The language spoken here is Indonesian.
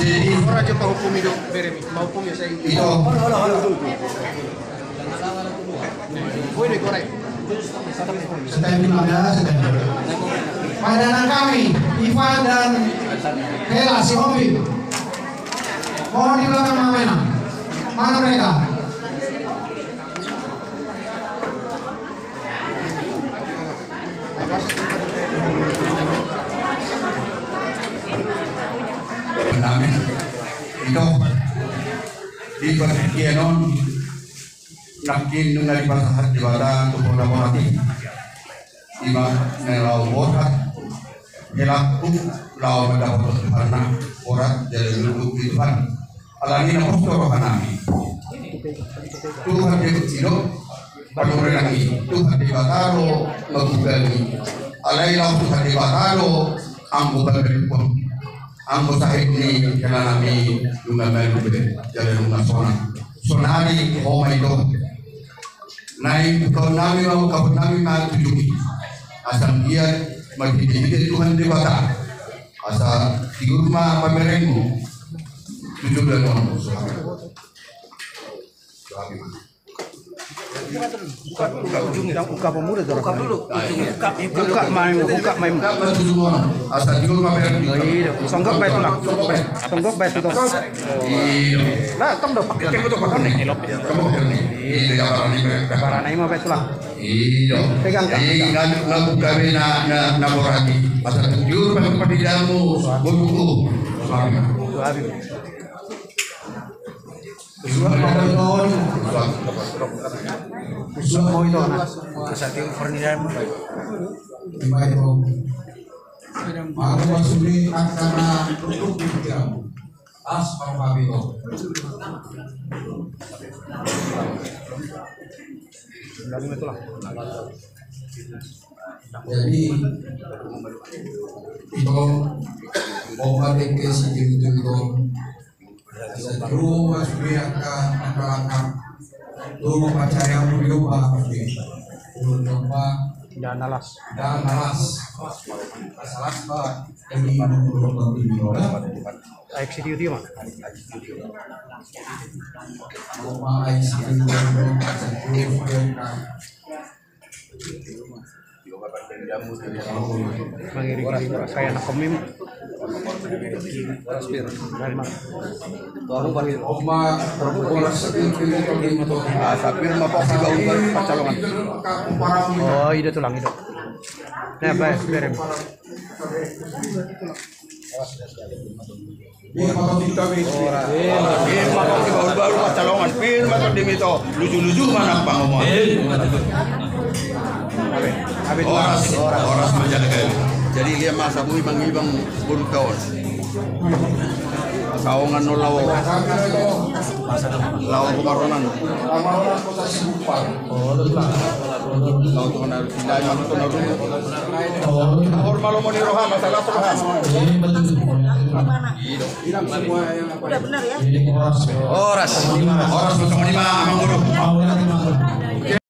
Jadi orang aja pahukum itu beremi, pahukum ya saya itu. Boleh korek. Sedang Padanan kami, Ivan dan Hela si Hobi. Mohon di belakang Mamena. Mana mereka? Namin ito di perhatian nakin nung nalipasahat di bata tupong na morati iba nelaw borat helaku law mendapat karena borat dari luluk Tuhan alangin ang postoro kanami Tuhan di kecilo panurenangi Tuhan di bataro magugali alay law Tuhan di bataro ang bukan beripon ang sahib ni kana nami lunga melu be jale lunga sonari oh my god nai ko nami mau ka nami ma tujuki asam dia magdidihid Tuhan di bata asa siguro pamerenggo tujuh bulan orang Buka ujungnya, buka pemuda buka dulu, buka main, asal juga mamerenggo songgok baik lah, songgok baik itu. Nah, kamu udah pakai kamu tuh pakai nih, kamu pakai nih, iya barang ini mau baik lah. Iya, pegang kan? Lagu kami na borati. Asal jujur pada jamu, buku. Mau itu, kesatian furniture. Aku masuk akan untuk dijamu. As Pabito. Jadi itu obat ke situ itu seluruh masuk akan dulu percaya berubah Dan alas ini ICT itu mah mengiri kayak anak komim oh itu tulang itu nah apa berem baru Pacalongan film atau dimito lucu-lucu mana pang ngomong oras menjaga jadi dia masa bumi bang bulu kawan kawangan no lawo kemaronan lawo to na tidak yang to na rumah malu mau diroham masalah roham Udah benar ya? oras bersama lima amang guru